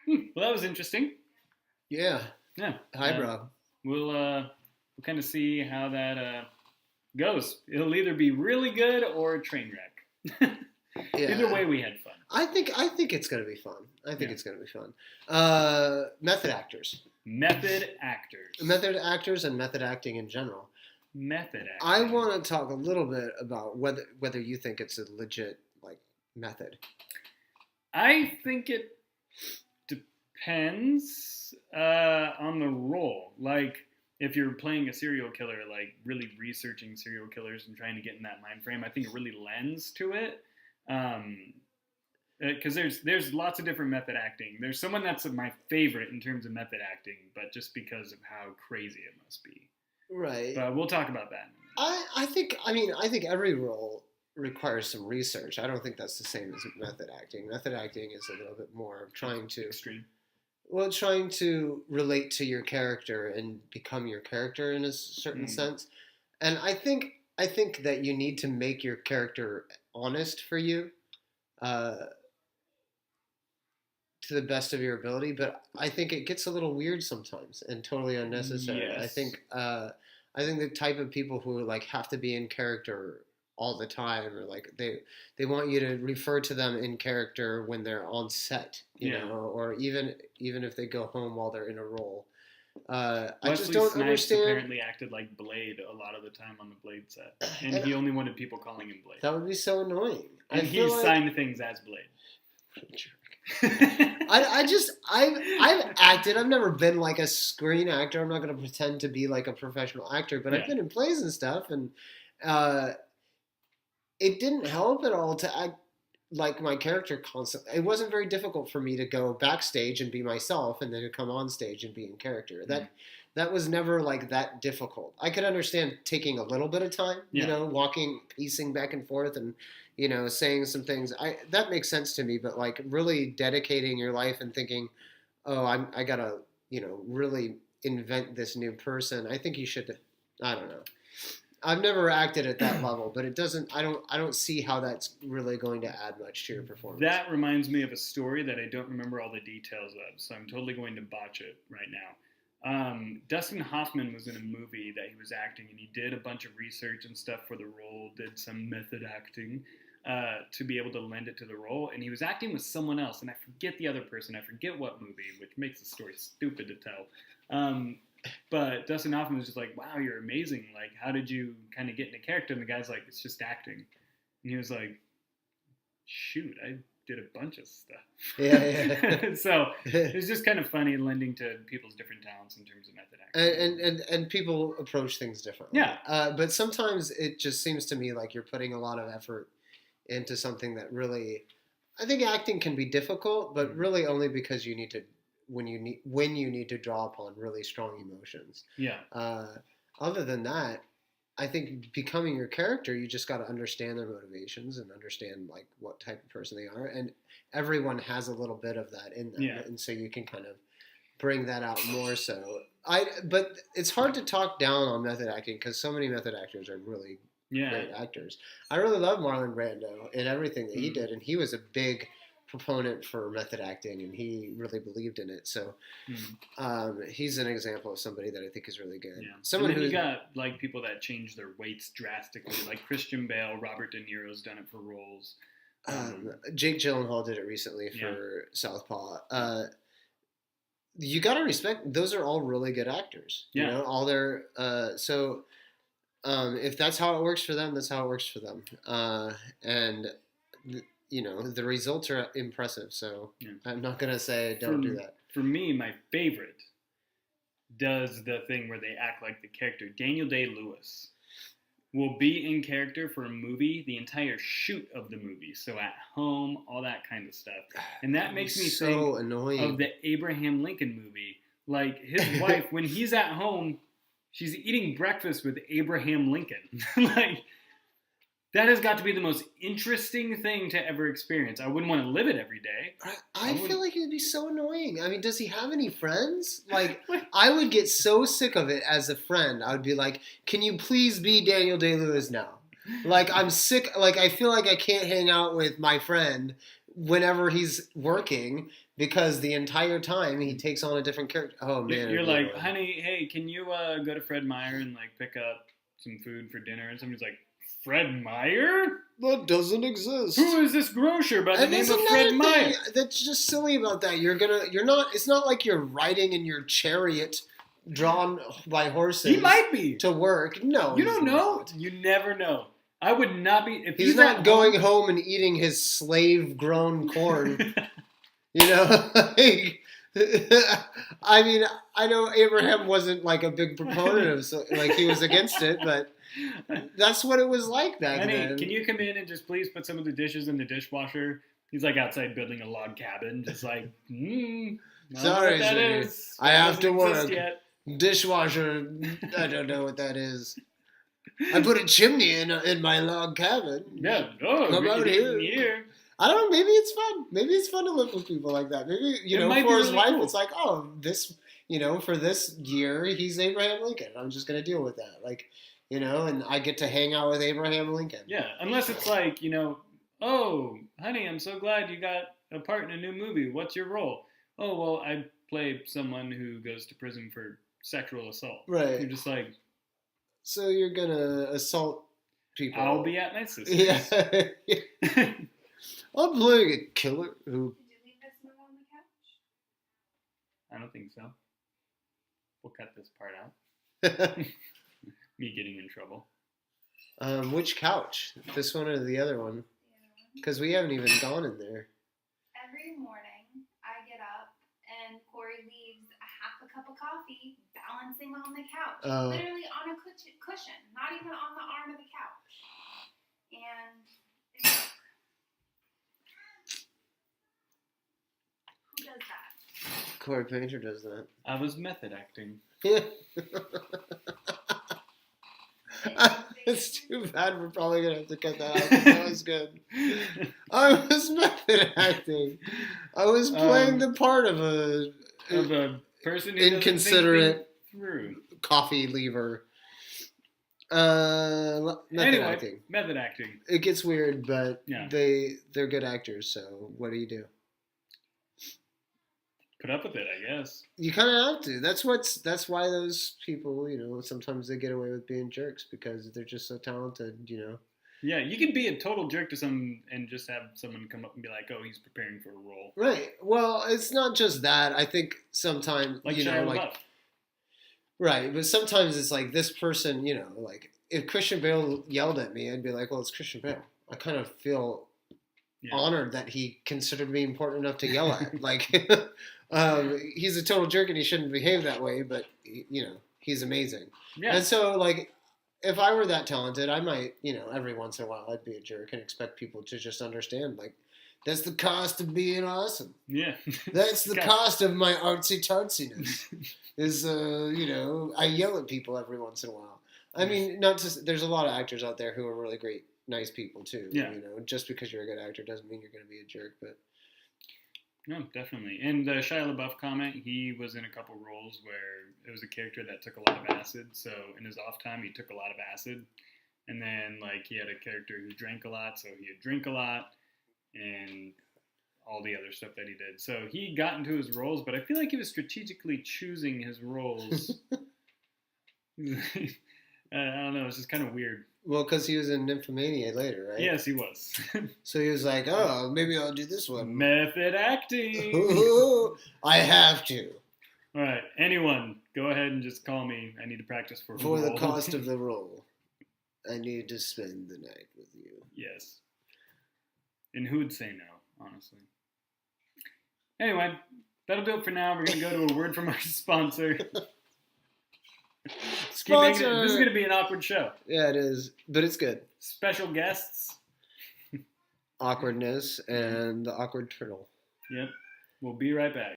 Well, that was interesting. Yeah. Yeah. Highbrow. We'll kind of see how that goes. It'll either be really good or a train wreck. Either Yeah. way, we had fun. I think it's gonna be fun. Yeah. It's gonna be fun. Method actors. Method actors. Method actors and method acting in general. Method acting. I want to talk a little bit about whether you think it's a legit like method. I think it depends on the role. Like, if you're playing a serial killer, like really researching serial killers and trying to get in that mind frame, I think it really lends to it. Because there's lots of different method acting. There's someone that's my favorite in terms of method acting, but just because of how crazy it must be. Right. But we'll talk about that. I think every role requires some research. I don't think that's the same as method acting. Method acting is a little bit more trying to extreme. Well, trying to relate to your character and become your character in a certain sense. And I think that you need to make your character honest for you, to the best of your ability. But I think it gets a little weird sometimes and totally unnecessary. Yes. I think the type of people who like have to be in character all the time, or like they want you to refer to them in character when they're on set, you know, or even if they go home while they're in a role. I just don't understand. Apparently acted like Blade a lot of the time on the Blade set, and he only wanted people calling him Blade. That would be so annoying. And he signed things as Blade. I've acted. I've never been like a screen actor. I'm not going to pretend to be like a professional actor, but I've been in plays and stuff, and it didn't help at all to act like my character constantly. It wasn't very difficult for me to go backstage and be myself, and then to come on stage and be in character. That was never like that difficult. I could understand taking a little bit of time, you know, pacing back and forth, and you know, saying some things. That makes sense to me. But like really dedicating your life and thinking, oh, I gotta, you know, really invent this new person. I think you should. I don't know. I've never acted at that level, but it doesn't. I don't see how that's really going to add much to your performance. That reminds me of a story that I don't remember all the details of, so I'm totally going to botch it right now. Dustin Hoffman was in a movie that he was acting, and he did a bunch of research and stuff for the role, did some method acting to be able to lend it to the role, and he was acting with someone else, and I forget the other person. I forget what movie, which makes the story stupid to tell. But Dustin Hoffman was just like, wow, you're amazing. Like, how did you kind of get into character? And the guy's like, it's just acting. And he was like, shoot, I did a bunch of stuff. Yeah. So it's just kind of funny lending to people's different talents in terms of method acting. And people approach things differently. Yeah. But sometimes it just seems to me like you're putting a lot of effort into something that really, I think acting can be difficult, but really only because you need to, when you need to draw upon really strong emotions. Yeah. Other than that, I think becoming your character, you just got to understand their motivations and understand like what type of person they are, and everyone has a little bit of that in them, and so you can kind of bring that out more so. But it's hard to talk down on method acting because so many method actors are really great actors. I really love Marlon Brando and everything that he did, and he was a big proponent for method acting, and he really believed in it. So he's an example of somebody that I think is really good. Yeah. Someone who got like people that change their weights drastically, like Christian Bale, Robert De Niro's done it for roles. Jake Gyllenhaal did it recently for Southpaw. You got to respect; those are all really good actors. Yeah. You know, all their if that's how it works for them, that's how it works for them. You know, the results are impressive, so I'm not going to say don't do that. For me, my favorite does the thing where they act like the character. Daniel Day-Lewis will be in character for a movie, the entire shoot of the movie. So at home, all that kind of stuff. And that makes me think annoying. Of the Abraham Lincoln movie. Like, his wife, when he's at home, she's eating breakfast with Abraham Lincoln. Like, that has got to be the most interesting thing to ever experience. I wouldn't want to live it every day. I feel like it would be so annoying. I mean, does he have any friends? Like, I would get so sick of it as a friend. I would be like, can you please be Daniel Day-Lewis now? Like, I'm sick. Like, I feel like I can't hang out with my friend whenever he's working, because the entire time he takes on a different character. Oh man, You're like, honey, hey, can you go to Fred Meyer and like pick up some food for dinner? And somebody's like, Fred Meyer? that doesn't exist. Who is this grocer by the And name there's of another Fred Meyer? thing that's just silly about that. You're not. It's not like you're riding in your chariot drawn by horses. He might be to work. No, You don't know. not. You never know. I would not be if He's not going home and eating his slave-grown corn. You know, like, I mean, I know Abraham wasn't like a big proponent of, like he was against it, but that's what it was like back Honey, then. can you come in and just please put some of the dishes in the dishwasher? He's like outside building a log cabin, just like, Sorry, that sweetie. is. I That have to doesn't exist work. yet. Dishwasher, I don't know what that is. I put a chimney in my log cabin. Yeah, oh, Come we out can eat here. in here. I don't know. Maybe it's fun. Maybe it's fun to live with people like that. Maybe It might for be his really wife, cool. it's like, oh, this, for this year, he's Abraham Lincoln. I'm just gonna deal with that, like, and I get to hang out with Abraham Lincoln. Yeah, unless it's like, oh, honey, I'm so glad you got a part in a new movie. What's your role? Oh, well, I play someone who goes to prison for sexual assault. Right. You're just like, So you're gonna assault people. I'll be at my sister's. Yeah. I'm playing a killer who. Did you leave this note on the couch? I don't think so. We'll cut this part out. Me getting in trouble. Which couch? This one or the other one? The other one. Because we haven't even gone in there. Every morning, I get up and Corey leaves a half a cup of coffee balancing on the couch. Oh. Literally on a cushion, not even on the arm of the couch. And it's who does that? Corey Painter does that. I was method acting. Yeah. It's too bad. We're probably gonna have to cut that out. That was good. I was method acting. I was playing the part of a person who inconsiderate through coffee lever. Method acting. Method acting. It gets weird, but Yeah. they're good actors. So what do? Put up with it, I guess. You kind of have to. That's why those people, sometimes they get away with being jerks because they're just so talented, Yeah, you can be a total jerk to someone and just have someone come up and be like, "Oh, he's preparing for a role." Right. Well, it's not just that. I think sometimes, Like Shia like LaBeouf. right, but sometimes it's like this person, like if Christian Bale yelled at me, I'd be like, "Well, it's Christian Bale." I kind of feel honored that he considered me important enough to yell at. Like, he's a total jerk and he shouldn't behave that way, but he's amazing. Yeah. And so, like, if I were that talented, I might, every once in a while, I'd be a jerk and expect people to just understand, like, that's the cost of being awesome. Yeah. That's the cost of my artsy tartsiness. Is I yell at people every once in a while. I mean, there's a lot of actors out there who are really great, nice people too. Yeah. Just because you're a good actor doesn't mean you're going to be a jerk. But No, definitely. And the Shia LaBeouf comment, he was in a couple roles where it was a character that took a lot of acid. So in his off time, he took a lot of acid. And then, like, he had a character who drank a lot, so he'd drink a lot. And all the other stuff that he did. So he got into his roles, but I feel like he was strategically choosing his roles. I don't know. It's just kind of weird. well, because he was in Nymphomania later, right? Yes, he was. So he was like, "Oh, maybe I'll do this one." Method acting. I have to All right. Anyone, go ahead and just call me. I need to practice for for the role. cost of the role. I need to spend the night with you. Yes. And who would say no, honestly? Anyway, that'll do it for now. We're going to go to a word from our sponsor. Sponsor. This is going to be an awkward show. Yeah, it is, but it's good. Special guests. Awkwardness and the awkward turtle. Yep. We'll be right back.